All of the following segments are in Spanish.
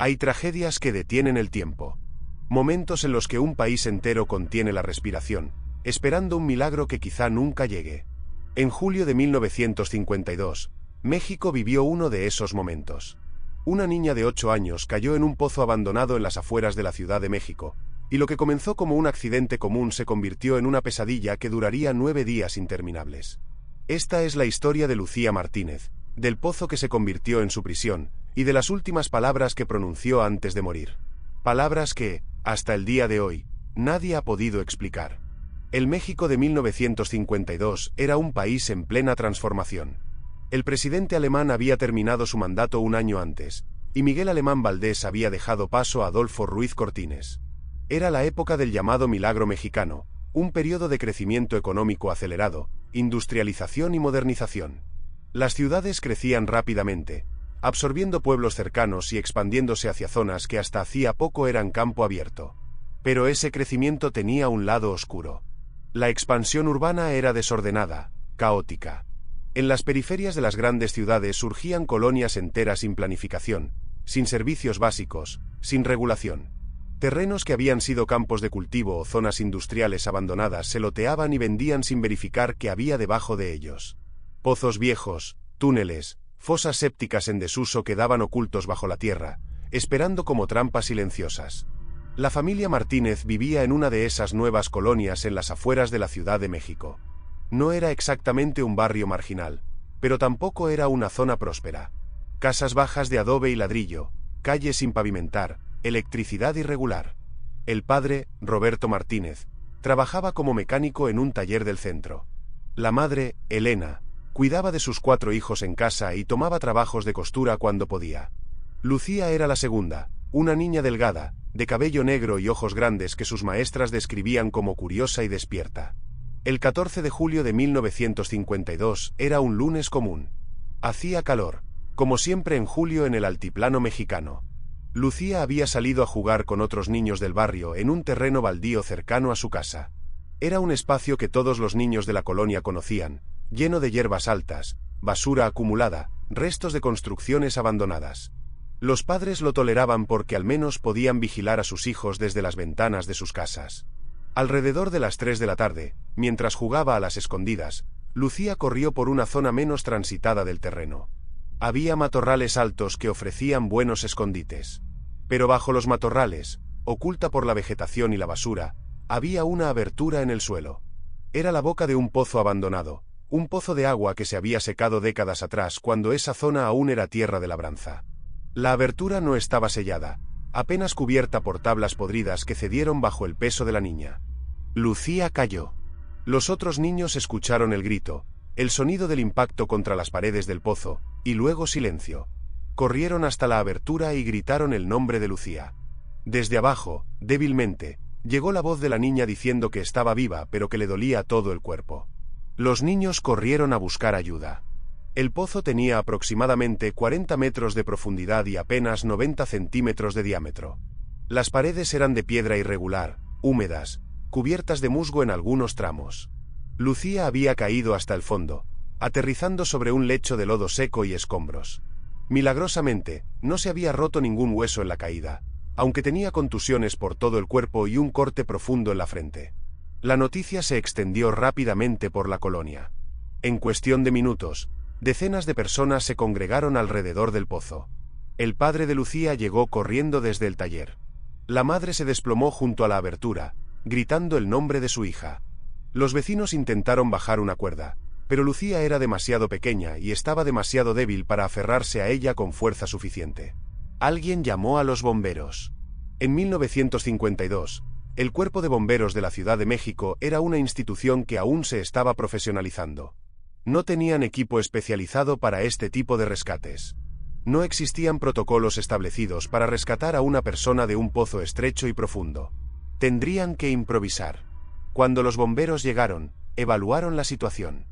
Hay tragedias que detienen el tiempo. Momentos en los que un país entero contiene la respiración, esperando un milagro que quizá nunca llegue. En julio de 1952, México vivió uno de esos momentos. Una niña de 8 años cayó en un pozo abandonado en las afueras de la Ciudad de México, y lo que comenzó como un accidente común se convirtió en una pesadilla que duraría 9 días interminables. Esta es la historia de Lucía Martínez, del pozo que se convirtió en su prisión, y de las últimas palabras que pronunció antes de morir. Palabras que, hasta el día de hoy, nadie ha podido explicar. El México de 1952 era un país en plena transformación. El presidente alemán había terminado su mandato un año antes, y Miguel Alemán Valdés había dejado paso a Adolfo Ruiz Cortines. Era la época del llamado Milagro Mexicano, un periodo de crecimiento económico acelerado, industrialización y modernización. Las ciudades crecían rápidamente, absorbiendo pueblos cercanos y expandiéndose hacia zonas que hasta hacía poco eran campo abierto. Pero ese crecimiento tenía un lado oscuro. La expansión urbana era desordenada, caótica. En las periferias de las grandes ciudades surgían colonias enteras sin planificación, sin servicios básicos, sin regulación. Terrenos que habían sido campos de cultivo o zonas industriales abandonadas se loteaban y vendían sin verificar qué había debajo de ellos. Pozos viejos, túneles, fosas sépticas en desuso quedaban ocultos bajo la tierra, esperando como trampas silenciosas. La familia Martínez vivía en una de esas nuevas colonias en las afueras de la Ciudad de México. No era exactamente un barrio marginal, pero tampoco era una zona próspera. Casas bajas de adobe y ladrillo, calles sin pavimentar, electricidad irregular. El padre, Roberto Martínez, trabajaba como mecánico en un taller del centro. La madre, Elena, cuidaba de sus 4 hijos en casa y tomaba trabajos de costura cuando podía. Lucía era la segunda, una niña delgada, de cabello negro y ojos grandes que sus maestras describían como curiosa y despierta. El 14 de julio de 1952 era un lunes común. Hacía calor, como siempre en julio en el altiplano mexicano. Lucía había salido a jugar con otros niños del barrio en un terreno baldío cercano a su casa. Era un espacio que todos los niños de la colonia conocían, lleno de hierbas altas, basura acumulada, restos de construcciones abandonadas. Los padres lo toleraban porque al menos podían vigilar a sus hijos desde las ventanas de sus casas. Alrededor de las 3 de la tarde, mientras jugaba a las escondidas, Lucía corrió por una zona menos transitada del terreno. Había matorrales altos que ofrecían buenos escondites. Pero bajo los matorrales, oculta por la vegetación y la basura, había una abertura en el suelo. Era la boca de un pozo abandonado, un pozo de agua que se había secado décadas atrás cuando esa zona aún era tierra de labranza. La abertura no estaba sellada, apenas cubierta por tablas podridas que cedieron bajo el peso de la niña. Lucía cayó. Los otros niños escucharon el grito, el sonido del impacto contra las paredes del pozo, y luego silencio. Corrieron hasta la abertura y gritaron el nombre de Lucía. Desde abajo, débilmente, llegó la voz de la niña diciendo que estaba viva pero que le dolía todo el cuerpo. Los niños corrieron a buscar ayuda. El pozo tenía aproximadamente 40 metros de profundidad y apenas 90 centímetros de diámetro. Las paredes eran de piedra irregular, húmedas, cubiertas de musgo en algunos tramos. Lucía había caído hasta el fondo, aterrizando sobre un lecho de lodo seco y escombros. Milagrosamente, no se había roto ningún hueso en la caída, aunque tenía contusiones por todo el cuerpo y un corte profundo en la frente. La noticia se extendió rápidamente por la colonia. En cuestión de minutos, decenas de personas se congregaron alrededor del pozo. El padre de Lucía llegó corriendo desde el taller. La madre se desplomó junto a la abertura, gritando el nombre de su hija. Los vecinos intentaron bajar una cuerda, pero Lucía era demasiado pequeña y estaba demasiado débil para aferrarse a ella con fuerza suficiente. Alguien llamó a los bomberos. En 1952, el Cuerpo de Bomberos de la Ciudad de México era una institución que aún se estaba profesionalizando. No tenían equipo especializado para este tipo de rescates. No existían protocolos establecidos para rescatar a una persona de un pozo estrecho y profundo. Tendrían que improvisar. Cuando los bomberos llegaron, evaluaron la situación.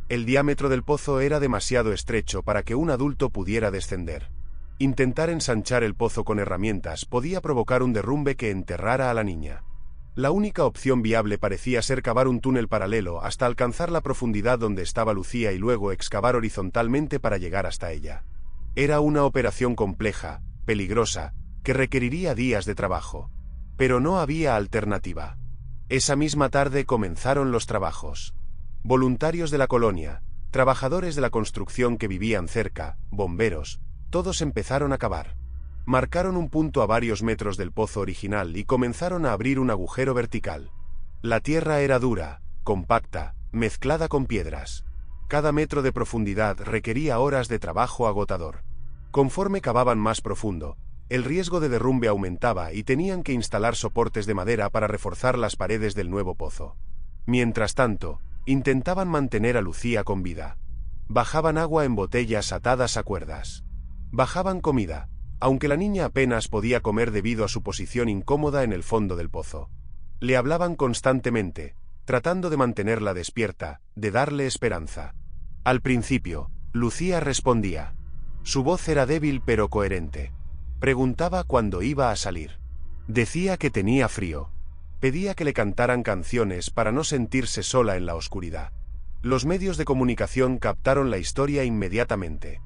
El diámetro del pozo era demasiado estrecho para que un adulto pudiera descender. Intentar ensanchar el pozo con herramientas podía provocar un derrumbe que enterrara a la niña. La única opción viable parecía ser cavar un túnel paralelo hasta alcanzar la profundidad donde estaba Lucía y luego excavar horizontalmente para llegar hasta ella. Era una operación compleja, peligrosa, que requeriría días de trabajo. Pero no había alternativa. Esa misma tarde comenzaron los trabajos. Voluntarios de la colonia, trabajadores de la construcción que vivían cerca, bomberos, todos empezaron a cavar. Marcaron un punto a varios metros del pozo original y comenzaron a abrir un agujero vertical. La tierra era dura, compacta, mezclada con piedras. Cada metro de profundidad requería horas de trabajo agotador. Conforme cavaban más profundo, el riesgo de derrumbe aumentaba y tenían que instalar soportes de madera para reforzar las paredes del nuevo pozo. Mientras tanto, intentaban mantener a Lucía con vida. Bajaban agua en botellas atadas a cuerdas. Bajaban comida, aunque la niña apenas podía comer debido a su posición incómoda en el fondo del pozo. Le hablaban constantemente, tratando de mantenerla despierta, de darle esperanza. Al principio, Lucía respondía. Su voz era débil pero coherente. Preguntaba cuándo iba a salir. Decía que tenía frío. Pedía que le cantaran canciones para no sentirse sola en la oscuridad. Los medios de comunicación captaron la historia inmediatamente.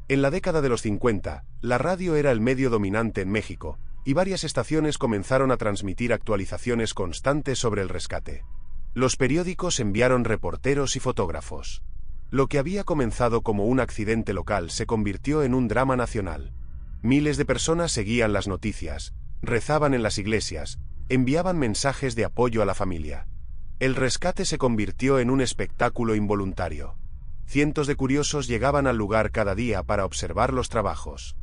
En la década de los 50, la radio era el medio dominante en México, y varias estaciones comenzaron a transmitir actualizaciones constantes sobre el rescate. Los periódicos enviaron reporteros y fotógrafos. Lo que había comenzado como un accidente local se convirtió en un drama nacional. Miles de personas seguían las noticias, rezaban en las iglesias, enviaban mensajes de apoyo a la familia. El rescate se convirtió en un espectáculo involuntario. Cientos de curiosos llegaban al lugar cada día para observar los trabajos.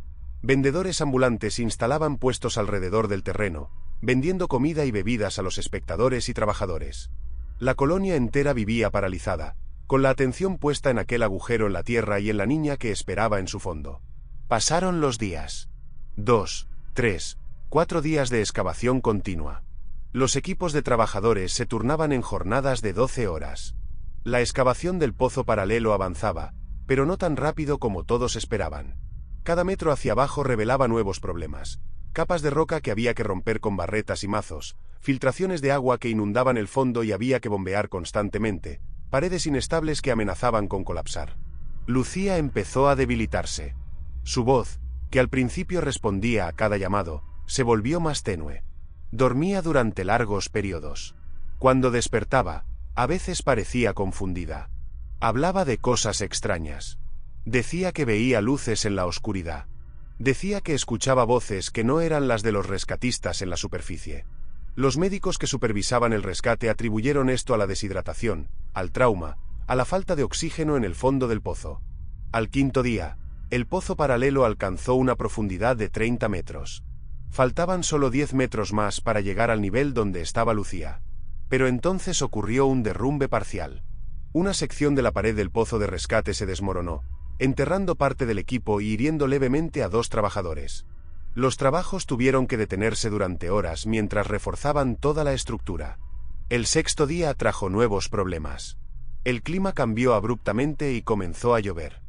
Vendedores ambulantes instalaban puestos alrededor del terreno, vendiendo comida y bebidas a los espectadores y trabajadores. La colonia entera vivía paralizada, con la atención puesta en aquel agujero en la tierra y en la niña que esperaba en su fondo. Pasaron los días. 2, 3, 4 días de excavación continua. Los equipos de trabajadores se turnaban en jornadas de 12 horas. La excavación del pozo paralelo avanzaba, pero no tan rápido como todos esperaban. Cada metro hacia abajo revelaba nuevos problemas. Capas de roca que había que romper con barretas y mazos, filtraciones de agua que inundaban el fondo y había que bombear constantemente, paredes inestables que amenazaban con colapsar. Lucía empezó a debilitarse. Su voz, que al principio respondía a cada llamado, se volvió más tenue. Dormía durante largos periodos. Cuando despertaba, a veces parecía confundida. Hablaba de cosas extrañas. Decía que veía luces en la oscuridad. Decía que escuchaba voces que no eran las de los rescatistas en la superficie. Los médicos que supervisaban el rescate atribuyeron esto a la deshidratación, al trauma, a la falta de oxígeno en el fondo del pozo. Al quinto día, el pozo paralelo alcanzó una profundidad de 30 metros. Faltaban solo 10 metros más para llegar al nivel donde estaba Lucía. Pero entonces ocurrió un derrumbe parcial. Una sección de la pared del pozo de rescate se desmoronó, enterrando parte del equipo y hiriendo levemente a 2 trabajadores. Los trabajos tuvieron que detenerse durante horas mientras reforzaban toda la estructura. El sexto día trajo nuevos problemas. El clima cambió abruptamente y comenzó a llover.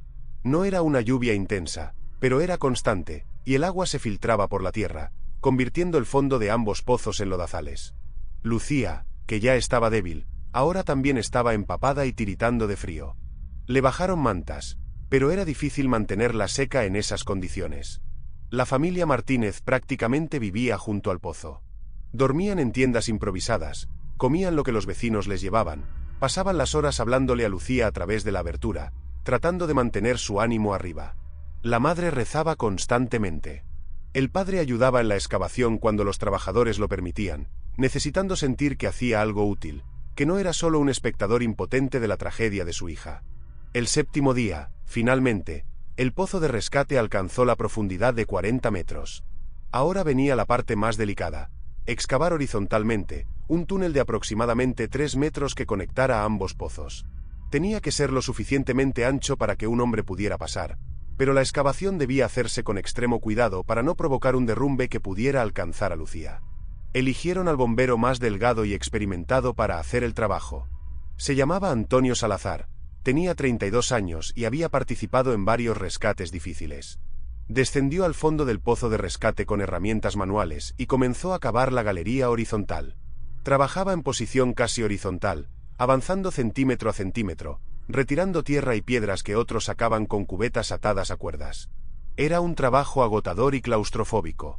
No era una lluvia intensa, pero era constante, y el agua se filtraba por la tierra, convirtiendo el fondo de ambos pozos en lodazales. Lucía, que ya estaba débil, ahora también estaba empapada y tiritando de frío. Le bajaron mantas, pero era difícil mantenerla seca en esas condiciones. La familia Martínez prácticamente vivía junto al pozo. Dormían en tiendas improvisadas, comían lo que los vecinos les llevaban, pasaban las horas hablándole a Lucía a través de la abertura, tratando de mantener su ánimo arriba. La madre rezaba constantemente. El padre ayudaba en la excavación cuando los trabajadores lo permitían, necesitando sentir que hacía algo útil, que no era solo un espectador impotente de la tragedia de su hija. El séptimo día, finalmente, el pozo de rescate alcanzó la profundidad de 40 metros. Ahora venía la parte más delicada: excavar horizontalmente, un túnel de aproximadamente 3 metros que conectara ambos pozos. Tenía que ser lo suficientemente ancho para que un hombre pudiera pasar, pero la excavación debía hacerse con extremo cuidado para no provocar un derrumbe que pudiera alcanzar a Lucía. Eligieron al bombero más delgado y experimentado para hacer el trabajo. Se llamaba Antonio Salazar, tenía 32 años y había participado en varios rescates difíciles. Descendió al fondo del pozo de rescate con herramientas manuales y comenzó a cavar la galería horizontal. Trabajaba en posición casi horizontal, avanzando centímetro a centímetro, retirando tierra y piedras que otros sacaban con cubetas atadas a cuerdas. Era un trabajo agotador y claustrofóbico.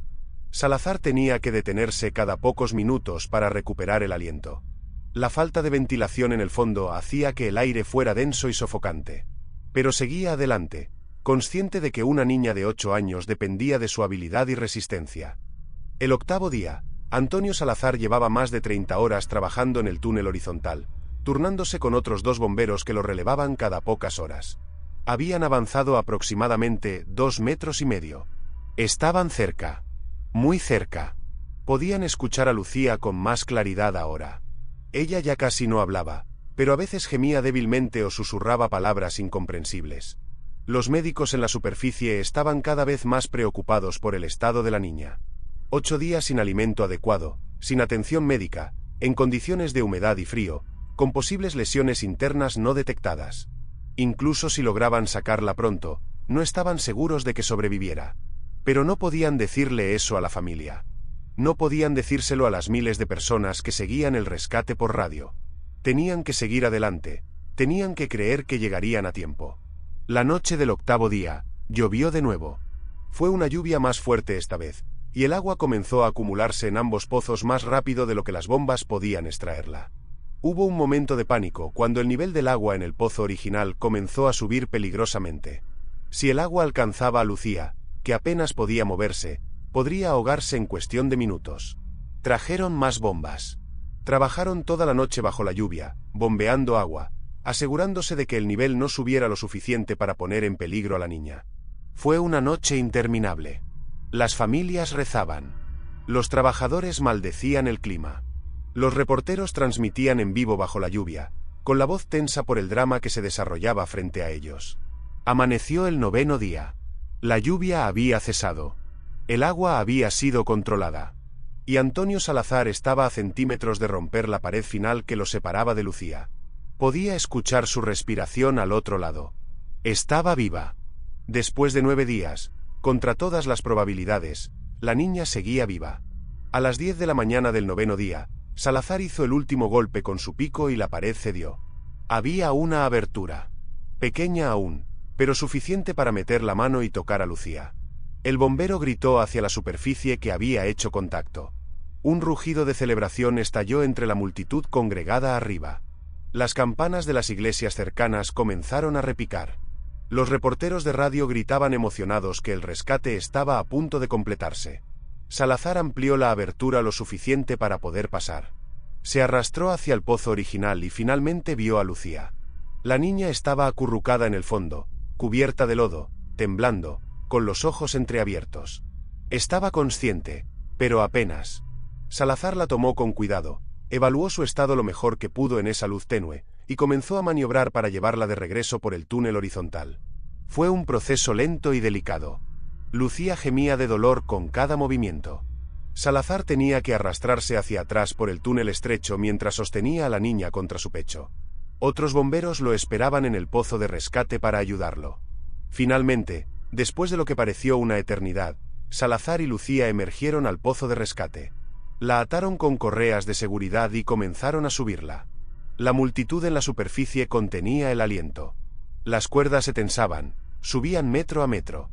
Salazar tenía que detenerse cada pocos minutos para recuperar el aliento. La falta de ventilación en el fondo hacía que el aire fuera denso y sofocante. Pero seguía adelante, consciente de que una niña de 8 años dependía de su habilidad y resistencia. El octavo día, Antonio Salazar llevaba más de 30 horas trabajando en el túnel horizontal, turnándose con otros 2 bomberos que lo relevaban cada pocas horas. Habían avanzado aproximadamente 2,5 metros. Estaban cerca. Muy cerca. Podían escuchar a Lucía con más claridad ahora. Ella ya casi no hablaba, pero a veces gemía débilmente o susurraba palabras incomprensibles. Los médicos en la superficie estaban cada vez más preocupados por el estado de la niña. 8 días sin alimento adecuado, sin atención médica, en condiciones de humedad y frío, con posibles lesiones internas no detectadas. Incluso si lograban sacarla pronto, no estaban seguros de que sobreviviera. Pero no podían decirle eso a la familia. No podían decírselo a las miles de personas que seguían el rescate por radio. Tenían que seguir adelante, tenían que creer que llegarían a tiempo. La noche del octavo día, llovió de nuevo. Fue una lluvia más fuerte esta vez, y el agua comenzó a acumularse en ambos pozos más rápido de lo que las bombas podían extraerla. Hubo un momento de pánico cuando el nivel del agua en el pozo original comenzó a subir peligrosamente. Si el agua alcanzaba a Lucía, que apenas podía moverse, podría ahogarse en cuestión de minutos. Trajeron más bombas. Trabajaron toda la noche bajo la lluvia, bombeando agua, asegurándose de que el nivel no subiera lo suficiente para poner en peligro a la niña. Fue una noche interminable. Las familias rezaban. Los trabajadores maldecían el clima. Los reporteros transmitían en vivo bajo la lluvia, con la voz tensa por el drama que se desarrollaba frente a ellos. Amaneció el 9º día. La lluvia había cesado. El agua había sido controlada. Y Antonio Salazar estaba a centímetros de romper la pared final que lo separaba de Lucía. Podía escuchar su respiración al otro lado. Estaba viva. Después de 9 días, contra todas las probabilidades, la niña seguía viva. A las 10 de la mañana del 9º día, Salazar hizo el último golpe con su pico y la pared cedió. Había una abertura. Pequeña aún, pero suficiente para meter la mano y tocar a Lucía. El bombero gritó hacia la superficie que había hecho contacto. Un rugido de celebración estalló entre la multitud congregada arriba. Las campanas de las iglesias cercanas comenzaron a repicar. Los reporteros de radio gritaban emocionados que el rescate estaba a punto de completarse. Salazar amplió la abertura lo suficiente para poder pasar. Se arrastró hacia el pozo original y finalmente vio a Lucía. La niña estaba acurrucada en el fondo, cubierta de lodo, temblando, con los ojos entreabiertos. Estaba consciente, pero apenas. Salazar la tomó con cuidado, evaluó su estado lo mejor que pudo en esa luz tenue, y comenzó a maniobrar para llevarla de regreso por el túnel horizontal. Fue un proceso lento y delicado. Lucía gemía de dolor con cada movimiento. Salazar tenía que arrastrarse hacia atrás por el túnel estrecho mientras sostenía a la niña contra su pecho. Otros bomberos lo esperaban en el pozo de rescate para ayudarlo. Finalmente, después de lo que pareció una eternidad, Salazar y Lucía emergieron al pozo de rescate. La ataron con correas de seguridad y comenzaron a subirla. La multitud en la superficie contenía el aliento. Las cuerdas se tensaban, subían metro a metro.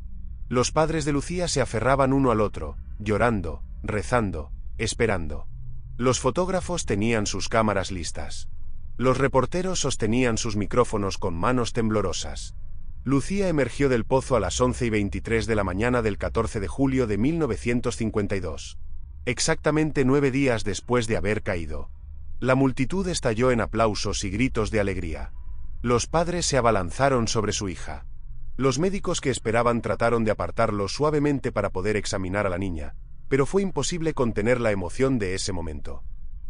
Los padres de Lucía se aferraban uno al otro, llorando, rezando, esperando. Los fotógrafos tenían sus cámaras listas. Los reporteros sostenían sus micrófonos con manos temblorosas. Lucía emergió del pozo a las 11:23 de la mañana del 14 de julio de 1952. Exactamente 9 días después de haber caído. La multitud estalló en aplausos y gritos de alegría. Los padres se abalanzaron sobre su hija. Los médicos que esperaban trataron de apartarlo suavemente para poder examinar a la niña, pero fue imposible contener la emoción de ese momento.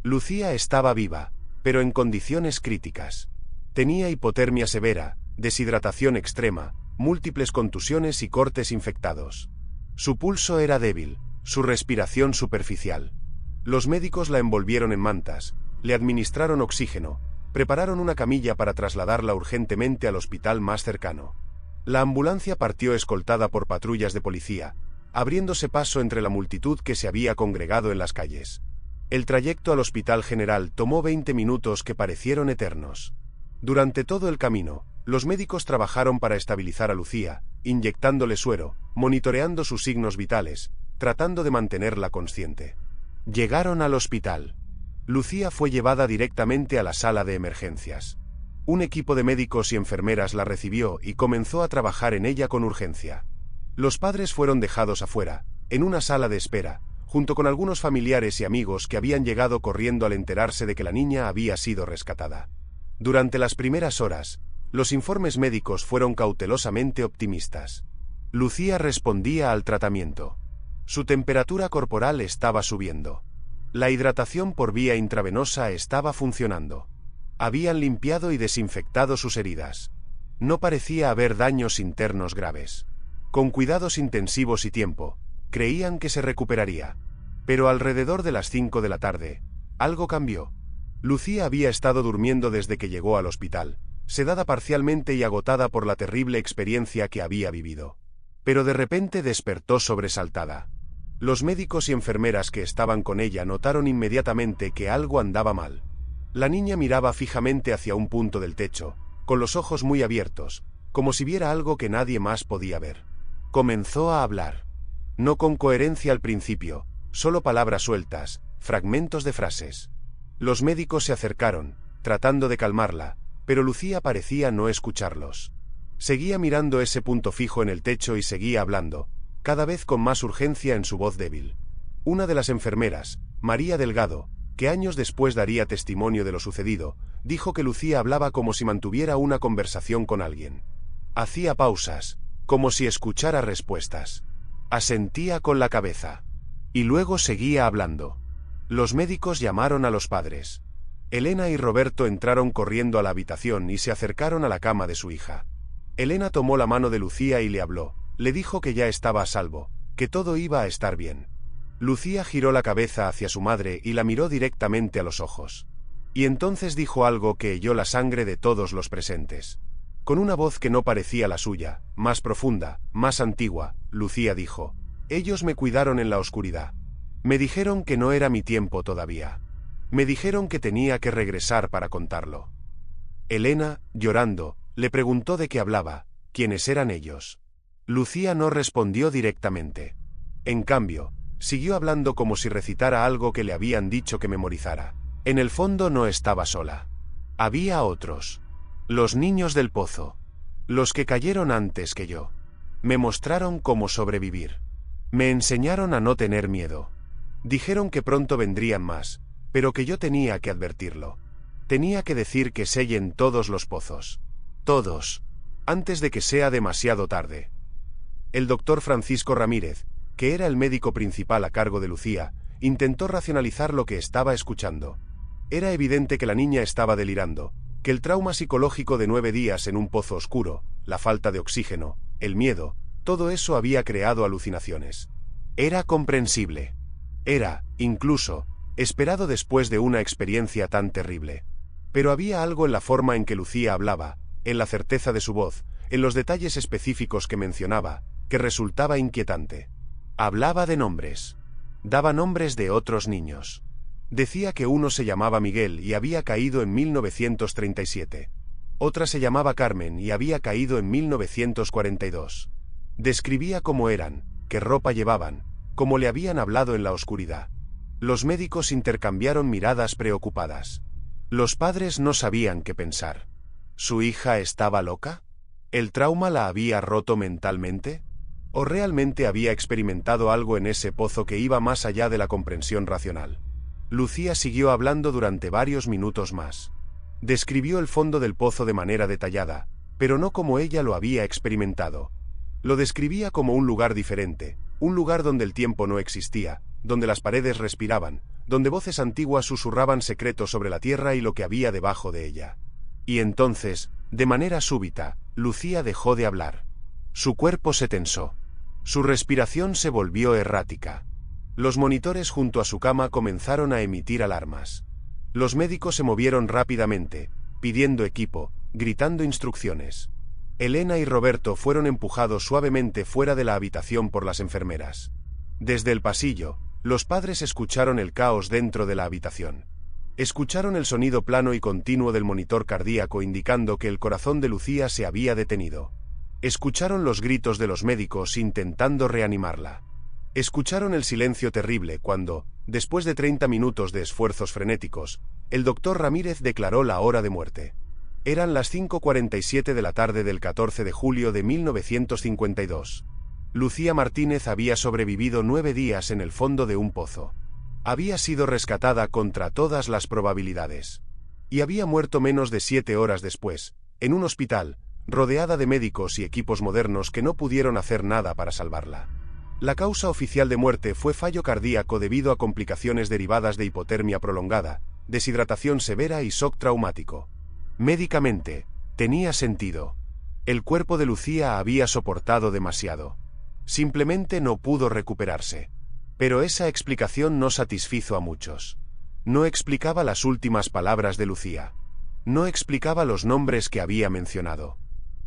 Lucía estaba viva, pero en condiciones críticas. Tenía hipotermia severa, deshidratación extrema, múltiples contusiones y cortes infectados. Su pulso era débil, su respiración superficial. Los médicos la envolvieron en mantas, le administraron oxígeno, prepararon una camilla para trasladarla urgentemente al hospital más cercano. La ambulancia partió escoltada por patrullas de policía, abriéndose paso entre la multitud que se había congregado en las calles. El trayecto al hospital general tomó 20 minutos que parecieron eternos. Durante todo el camino, los médicos trabajaron para estabilizar a Lucía, inyectándole suero, monitoreando sus signos vitales, tratando de mantenerla consciente. Llegaron al hospital. Lucía fue llevada directamente a la sala de emergencias. Un equipo de médicos y enfermeras la recibió y comenzó a trabajar en ella con urgencia. Los padres fueron dejados afuera, en una sala de espera, junto con algunos familiares y amigos que habían llegado corriendo al enterarse de que la niña había sido rescatada. Durante las primeras horas, los informes médicos fueron cautelosamente optimistas. Lucía respondía al tratamiento. Su temperatura corporal estaba subiendo. La hidratación por vía intravenosa estaba funcionando. Habían limpiado y desinfectado sus heridas. No parecía haber daños internos graves. Con cuidados intensivos y tiempo, creían que se recuperaría. Pero alrededor de las 5 de la tarde, algo cambió. Lucía había estado durmiendo desde que llegó al hospital, sedada parcialmente y agotada por la terrible experiencia que había vivido. Pero de repente despertó sobresaltada. Los médicos y enfermeras que estaban con ella notaron inmediatamente que algo andaba mal. La niña miraba fijamente hacia un punto del techo, con los ojos muy abiertos, como si viera algo que nadie más podía ver. Comenzó a hablar. No con coherencia al principio, solo palabras sueltas, fragmentos de frases. Los médicos se acercaron, tratando de calmarla, pero Lucía parecía no escucharlos. Seguía mirando ese punto fijo en el techo y seguía hablando, cada vez con más urgencia en su voz débil. Una de las enfermeras, María Delgado, que años después daría testimonio de lo sucedido, dijo que Lucía hablaba como si mantuviera una conversación con alguien. Hacía pausas, como si escuchara respuestas. Asentía con la cabeza. Y luego seguía hablando. Los médicos llamaron a los padres. Elena y Roberto entraron corriendo a la habitación y se acercaron a la cama de su hija. Elena tomó la mano de Lucía y le habló, le dijo que ya estaba a salvo, que todo iba a estar bien. Lucía giró la cabeza hacia su madre y la miró directamente a los ojos. Y entonces dijo algo que heló la sangre de todos los presentes. Con una voz que no parecía la suya, más profunda, más antigua, Lucía dijo: «Ellos me cuidaron en la oscuridad. Me dijeron que no era mi tiempo todavía. Me dijeron que tenía que regresar para contarlo». Elena, llorando, le preguntó de qué hablaba, quiénes eran ellos. Lucía no respondió directamente. En cambio, siguió hablando como si recitara algo que le habían dicho que memorizara. En el fondo no estaba sola. Había otros. Los niños del pozo. Los que cayeron antes que yo. Me mostraron cómo sobrevivir. Me enseñaron a no tener miedo. Dijeron que pronto vendrían más, pero que yo tenía que advertirlo. Tenía que decir que sellen todos los pozos. Todos. Antes de que sea demasiado tarde. El doctor Francisco Ramírez, que era el médico principal a cargo de Lucía, intentó racionalizar lo que estaba escuchando. Era evidente que la niña estaba delirando, que el trauma psicológico de 9 días en un pozo oscuro, la falta de oxígeno, el miedo, todo eso había creado alucinaciones. Era comprensible. Era, incluso, esperado después de una experiencia tan terrible. Pero había algo en la forma en que Lucía hablaba, en la certeza de su voz, en los detalles específicos que mencionaba, que resultaba inquietante. Hablaba de nombres. Daba nombres de otros niños. Decía que uno se llamaba Miguel y había caído en 1937. Otra se llamaba Carmen y había caído en 1942. Describía cómo eran, qué ropa llevaban, cómo le habían hablado en la oscuridad. Los médicos intercambiaron miradas preocupadas. Los padres no sabían qué pensar. ¿Su hija estaba loca? ¿El trauma la había roto mentalmente? ¿O realmente había experimentado algo en ese pozo que iba más allá de la comprensión racional? Lucía siguió hablando durante varios minutos más. Describió el fondo del pozo de manera detallada, pero no como ella lo había experimentado. Lo describía como un lugar diferente, un lugar donde el tiempo no existía, donde las paredes respiraban, donde voces antiguas susurraban secretos sobre la tierra y lo que había debajo de ella. Y entonces, de manera súbita, Lucía dejó de hablar. Su cuerpo se tensó. Su respiración se volvió errática. Los monitores junto a su cama comenzaron a emitir alarmas. Los médicos se movieron rápidamente, pidiendo equipo, gritando instrucciones. Elena y Roberto fueron empujados suavemente fuera de la habitación por las enfermeras. Desde el pasillo, los padres escucharon el caos dentro de la habitación. Escucharon el sonido plano y continuo del monitor cardíaco indicando que el corazón de Lucía se había detenido. Escucharon los gritos de los médicos intentando reanimarla. Escucharon el silencio terrible cuando, después de 30 minutos de esfuerzos frenéticos, el doctor Ramírez declaró la hora de muerte. Eran las 5:47 de la tarde del 14 de julio de 1952. Lucía Martínez había sobrevivido 9 días en el fondo de un pozo. Había sido rescatada contra todas las probabilidades. Y había muerto menos de 7 horas después, en un hospital, rodeada de médicos y equipos modernos que no pudieron hacer nada para salvarla. La causa oficial de muerte fue fallo cardíaco debido a complicaciones derivadas de hipotermia prolongada, deshidratación severa y shock traumático. Médicamente, tenía sentido. El cuerpo de Lucía había soportado demasiado. Simplemente no pudo recuperarse. Pero esa explicación no satisfizo a muchos. No explicaba las últimas palabras de Lucía. No explicaba los nombres que había mencionado.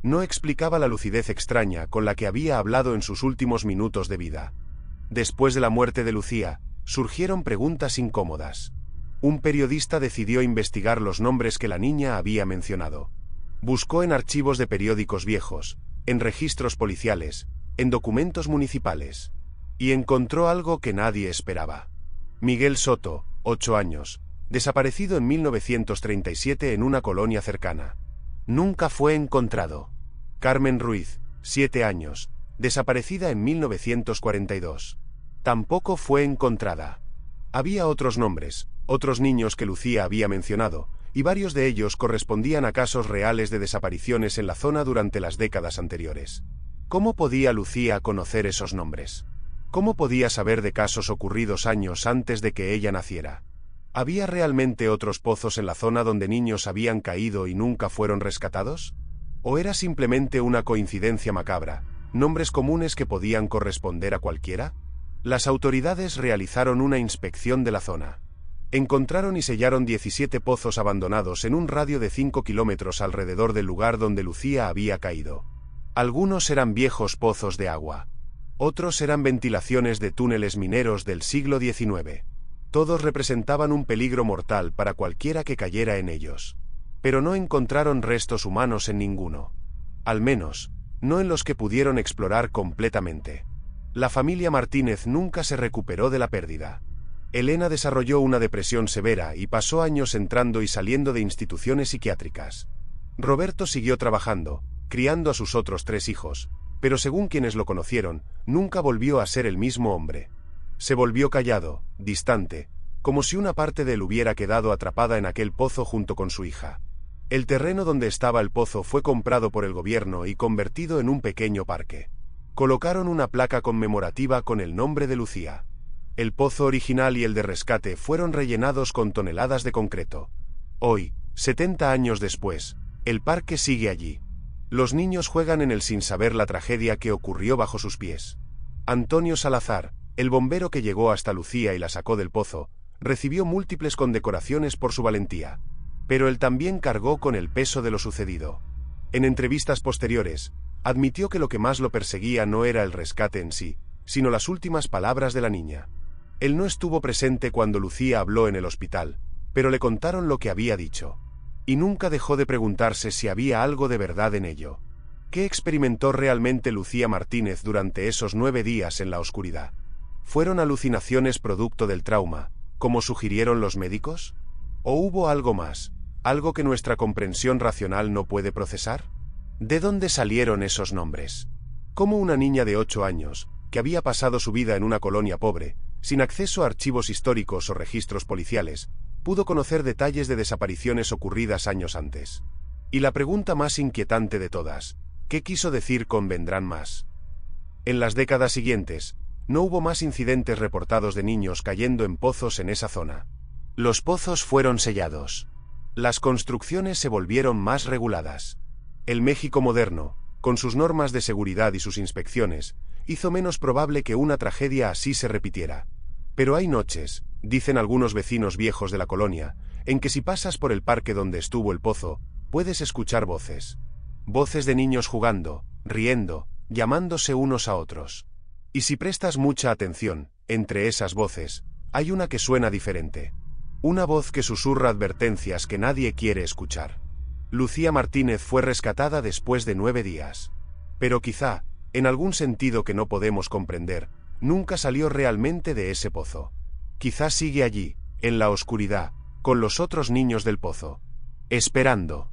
No explicaba la lucidez extraña con la que había hablado en sus últimos minutos de vida. Después de la muerte de Lucía, surgieron preguntas incómodas. Un periodista decidió investigar los nombres que la niña había mencionado. Buscó en archivos de periódicos viejos, en registros policiales, en documentos municipales. Y encontró algo que nadie esperaba. Miguel Soto, 8 años, desaparecido en 1937 en una colonia cercana. Nunca fue encontrado. Carmen Ruiz, 7 años, desaparecida en 1942. Tampoco fue encontrada. Había otros nombres, otros niños que Lucía había mencionado, y varios de ellos correspondían a casos reales de desapariciones en la zona durante las décadas anteriores. ¿Cómo podía Lucía conocer esos nombres? ¿Cómo podía saber de casos ocurridos años antes de que ella naciera? ¿Había realmente otros pozos en la zona donde niños habían caído y nunca fueron rescatados? ¿O era simplemente una coincidencia macabra, nombres comunes que podían corresponder a cualquiera? Las autoridades realizaron una inspección de la zona. Encontraron y sellaron 17 pozos abandonados en un radio de 5 kilómetros alrededor del lugar donde Lucía había caído. Algunos eran viejos pozos de agua. Otros eran ventilaciones de túneles mineros del siglo XIX. Todos representaban un peligro mortal para cualquiera que cayera en ellos. Pero no encontraron restos humanos en ninguno. Al menos, no en los que pudieron explorar completamente. La familia Martínez nunca se recuperó de la pérdida. Elena desarrolló una depresión severa y pasó años entrando y saliendo de instituciones psiquiátricas. Roberto siguió trabajando, criando a sus otros 3 hijos, pero según quienes lo conocieron, nunca volvió a ser el mismo hombre. Se volvió callado, distante, como si una parte de él hubiera quedado atrapada en aquel pozo junto con su hija. El terreno donde estaba el pozo fue comprado por el gobierno y convertido en un pequeño parque. Colocaron una placa conmemorativa con el nombre de Lucía. El pozo original y el de rescate fueron rellenados con toneladas de concreto. Hoy, 70 años después, el parque sigue allí. Los niños juegan en él sin saber la tragedia que ocurrió bajo sus pies. Antonio Salazar, el bombero que llegó hasta Lucía y la sacó del pozo, recibió múltiples condecoraciones por su valentía. Pero él también cargó con el peso de lo sucedido. En entrevistas posteriores, admitió que lo que más lo perseguía no era el rescate en sí, sino las últimas palabras de la niña. Él no estuvo presente cuando Lucía habló en el hospital, pero le contaron lo que había dicho. Y nunca dejó de preguntarse si había algo de verdad en ello. ¿Qué experimentó realmente Lucía Martínez durante esos 9 días en la oscuridad? ¿Fueron alucinaciones producto del trauma, como sugirieron los médicos? ¿O hubo algo más, algo que nuestra comprensión racional no puede procesar? ¿De dónde salieron esos nombres? ¿Cómo una niña de 8 años, que había pasado su vida en una colonia pobre, sin acceso a archivos históricos o registros policiales, pudo conocer detalles de desapariciones ocurridas años antes? Y la pregunta más inquietante de todas, ¿qué quiso decir con vendrán más? En las décadas siguientes, no hubo más incidentes reportados de niños cayendo en pozos en esa zona. Los pozos fueron sellados. Las construcciones se volvieron más reguladas. El México moderno, con sus normas de seguridad y sus inspecciones, hizo menos probable que una tragedia así se repitiera. Pero hay noches, dicen algunos vecinos viejos de la colonia, en que si pasas por el parque donde estuvo el pozo, puedes escuchar voces. Voces de niños jugando, riendo, llamándose unos a otros. Y si prestas mucha atención, entre esas voces, hay una que suena diferente. Una voz que susurra advertencias que nadie quiere escuchar. Lucía Martínez fue rescatada después de 9 días. Pero quizá, en algún sentido que no podemos comprender, nunca salió realmente de ese pozo. Quizá sigue allí, en la oscuridad, con los otros niños del pozo, esperando.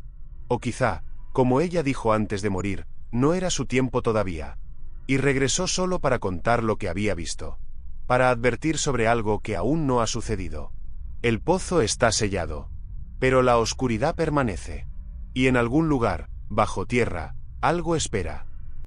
O quizá, como ella dijo antes de morir, no era su tiempo todavía. Y regresó solo para contar lo que había visto. Para advertir sobre algo que aún no ha sucedido. El pozo está sellado. Pero la oscuridad permanece. Y en algún lugar, bajo tierra, algo espera.